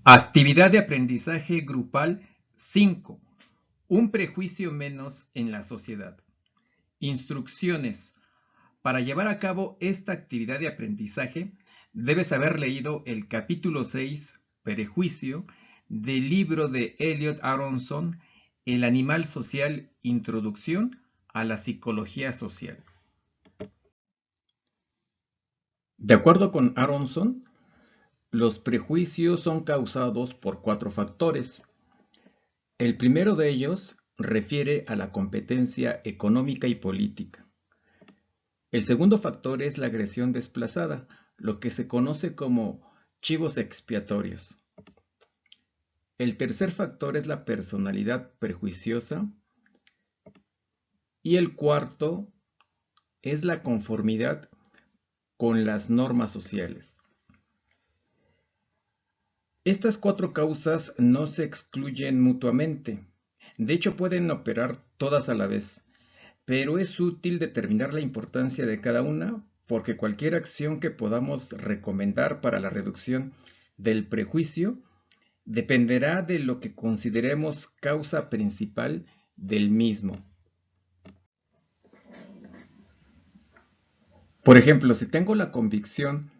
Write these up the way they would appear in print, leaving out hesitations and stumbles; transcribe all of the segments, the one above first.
Actividad de aprendizaje grupal 5. Un prejuicio menos en la sociedad. Instrucciones. Para llevar a cabo esta actividad de aprendizaje, debes haber leído el capítulo 6, Prejuicio, del libro de Elliot Aronson, El animal social, Introducción a la psicología social. De acuerdo con Aronson, los prejuicios son causados por 4 factores. El primero de ellos refiere a la competencia económica y política. El segundo factor es la agresión desplazada, lo que se conoce como chivos expiatorios. El tercer factor es la personalidad prejuiciosa. Y el cuarto es la conformidad con las normas sociales. Estas 4 causas no se excluyen mutuamente. De hecho, pueden operar todas a la vez. Pero es útil determinar la importancia de cada una porque cualquier acción que podamos recomendar para la reducción del prejuicio dependerá de lo que consideremos causa principal del mismo. Por ejemplo, si tengo la convicción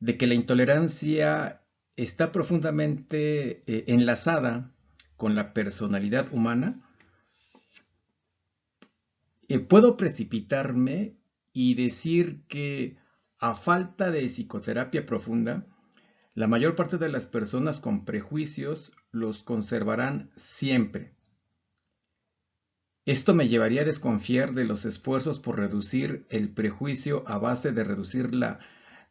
de que la intolerancia está profundamente enlazada con la personalidad humana, puedo precipitarme y decir que a falta de psicoterapia profunda, la mayor parte de las personas con prejuicios los conservarán siempre. Esto me llevaría a desconfiar de los esfuerzos por reducir el prejuicio a base de reducir la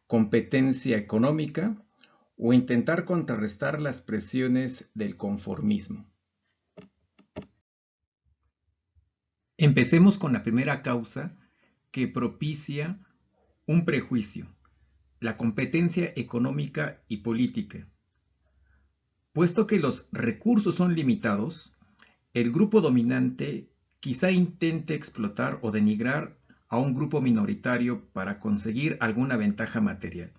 competencia económica o intentar contrarrestar las presiones del conformismo. Empecemos con la primera causa que propicia un prejuicio, la competencia económica y política. Puesto que los recursos son limitados, el grupo dominante quizá intente explotar o denigrar a un grupo minoritario para conseguir alguna ventaja material.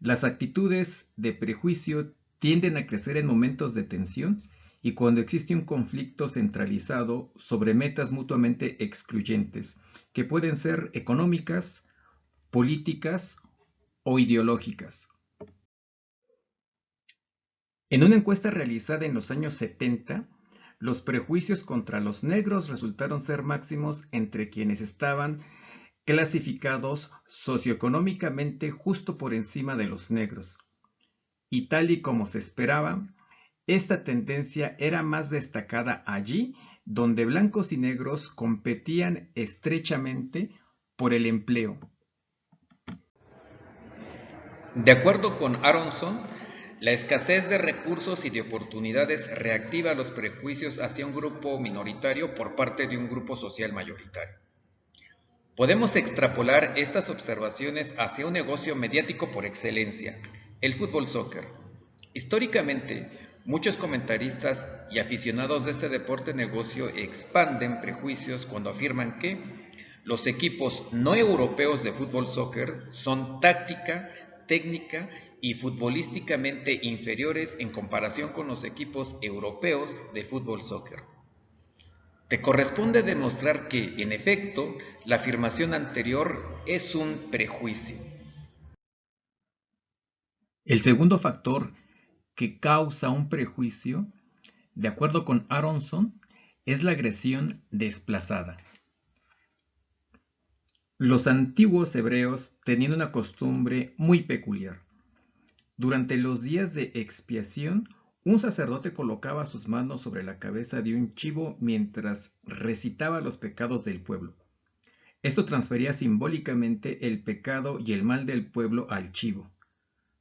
Las actitudes de prejuicio tienden a crecer en momentos de tensión y cuando existe un conflicto centralizado sobre metas mutuamente excluyentes, que pueden ser económicas, políticas o ideológicas. En una encuesta realizada en los años 70, los prejuicios contra los negros resultaron ser máximos entre quienes estaban clasificados socioeconómicamente justo por encima de los negros. Y tal y como se esperaba, esta tendencia era más destacada allí donde blancos y negros competían estrechamente por el empleo. De acuerdo con Aronson, la escasez de recursos y de oportunidades reactiva los prejuicios hacia un grupo minoritario por parte de un grupo social mayoritario. Podemos extrapolar estas observaciones hacia un negocio mediático por excelencia, el fútbol soccer. Históricamente, muchos comentaristas y aficionados de este deporte negocio expanden prejuicios cuando afirman que los equipos no europeos de fútbol soccer son táctica, técnica y futbolísticamente inferiores en comparación con los equipos europeos de fútbol soccer. Te corresponde demostrar que, en efecto, la afirmación anterior es un prejuicio. El segundo factor que causa un prejuicio, de acuerdo con Aronson, es la agresión desplazada. Los antiguos hebreos tenían una costumbre muy peculiar. Durante los días de expiación, un sacerdote colocaba sus manos sobre la cabeza de un chivo mientras recitaba los pecados del pueblo. Esto transfería simbólicamente el pecado y el mal del pueblo al chivo.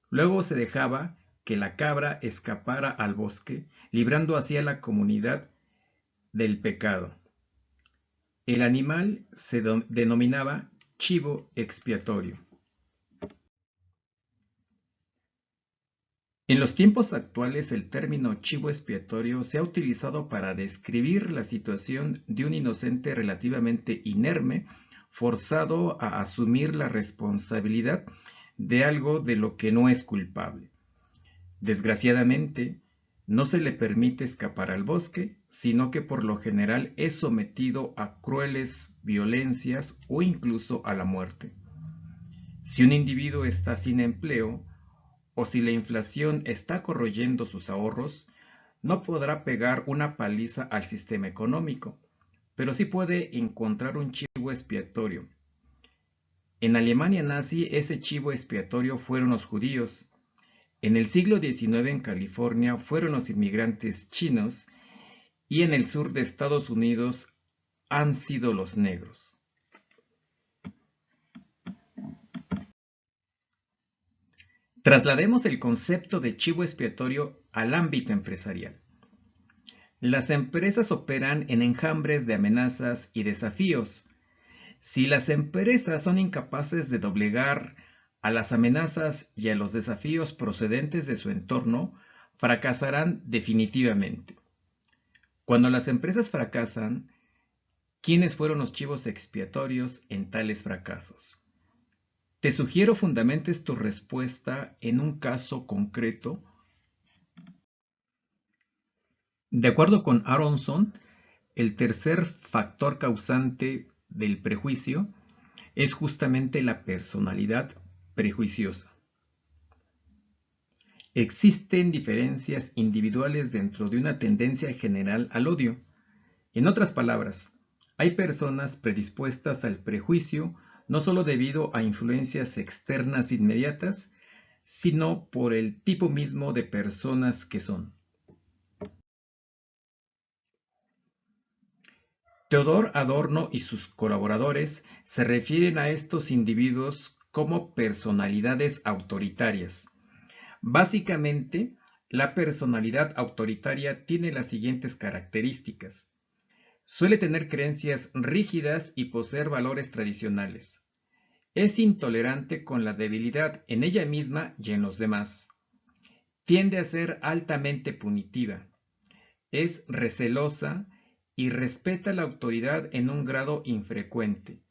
Luego se dejaba que la cabra escapara al bosque, librando así a la comunidad del pecado. El animal se denominaba chivo expiatorio. En los tiempos actuales, el término chivo expiatorio se ha utilizado para describir la situación de un inocente relativamente inerme, forzado a asumir la responsabilidad de algo de lo que no es culpable. Desgraciadamente, no se le permite escapar al bosque, sino que por lo general es sometido a crueles violencias o incluso a la muerte. Si un individuo está sin empleo o si la inflación está corroyendo sus ahorros, no podrá pegar una paliza al sistema económico, pero sí puede encontrar un chivo expiatorio. En Alemania nazi ese chivo expiatorio fueron los judíos. En el siglo XIX en California fueron los inmigrantes chinos y en el sur de Estados Unidos han sido los negros. Traslademos el concepto de chivo expiatorio al ámbito empresarial. Las empresas operan en enjambres de amenazas y desafíos. Si las empresas son incapaces de doblegar a las amenazas y a los desafíos procedentes de su entorno, fracasarán definitivamente. Cuando las empresas fracasan, ¿quiénes fueron los chivos expiatorios en tales fracasos? Te sugiero fundamentes tu respuesta en un caso concreto. De acuerdo con Aronson, el tercer factor causante del prejuicio es justamente la personalidad prejuiciosa. Existen diferencias individuales dentro de una tendencia general al odio. En otras palabras, hay personas predispuestas al prejuicio no solo debido a influencias externas inmediatas, sino por el tipo mismo de personas que son. Theodor Adorno y sus colaboradores se refieren a estos individuos como personalidades autoritarias. Básicamente, la personalidad autoritaria tiene las siguientes características. Suele tener creencias rígidas y poseer valores tradicionales. Es intolerante con la debilidad en ella misma y en los demás. Tiende a ser altamente punitiva. Es recelosa y respeta la autoridad en un grado infrecuente.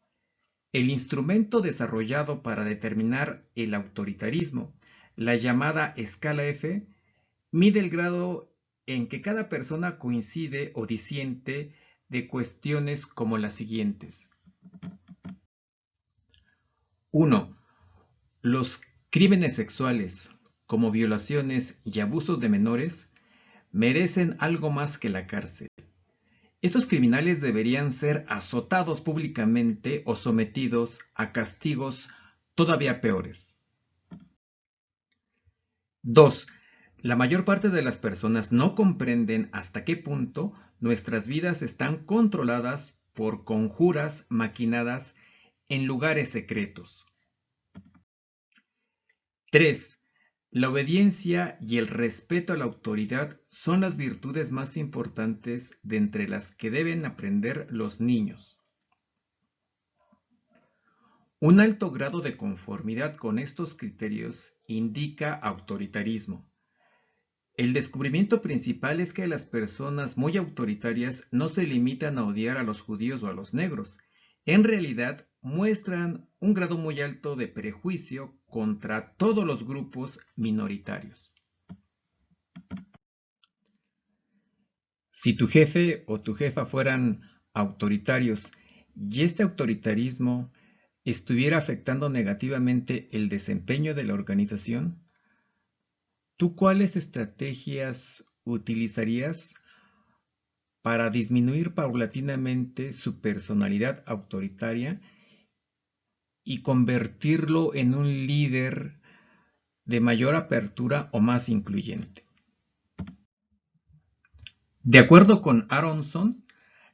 El instrumento desarrollado para determinar el autoritarismo, la llamada escala F, mide el grado en que cada persona coincide o disiente de cuestiones como las siguientes. 1. Los crímenes sexuales, como violaciones y abusos de menores, merecen algo más que la cárcel. Estos criminales deberían ser azotados públicamente o sometidos a castigos todavía peores. 2. La mayor parte de las personas no comprenden hasta qué punto nuestras vidas están controladas por conjuras maquinadas en lugares secretos. 3. La obediencia y el respeto a la autoridad son las virtudes más importantes de entre las que deben aprender los niños. Un alto grado de conformidad con estos criterios indica autoritarismo. El descubrimiento principal es que las personas muy autoritarias no se limitan a odiar a los judíos o a los negros. En realidad, muestran un grado muy alto de prejuicio contra todos los grupos minoritarios. Si tu jefe o tu jefa fueran autoritarios y este autoritarismo estuviera afectando negativamente el desempeño de la organización, ¿tú cuáles estrategias utilizarías para disminuir paulatinamente su personalidad autoritaria y convertirlo en un líder de mayor apertura o más incluyente? De acuerdo con Aronson,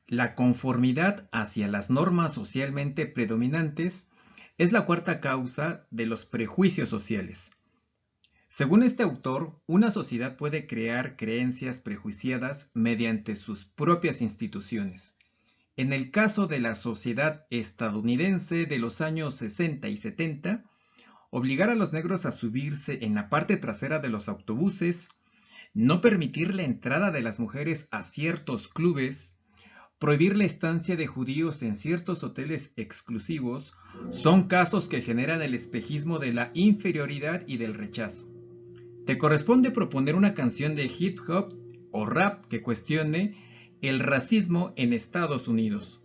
la conformidad hacia las normas socialmente predominantes es la cuarta causa de los prejuicios sociales. Según este autor, una sociedad puede crear creencias prejuiciadas mediante sus propias instituciones. En el caso de la sociedad estadounidense de los años 60 y 70, obligar a los negros a subirse en la parte trasera de los autobuses, no permitir la entrada de las mujeres a ciertos clubes, prohibir la estancia de judíos en ciertos hoteles exclusivos, son casos que generan el espejismo de la inferioridad y del rechazo. Te corresponde proponer una canción de hip hop o rap que cuestione el racismo en Estados Unidos.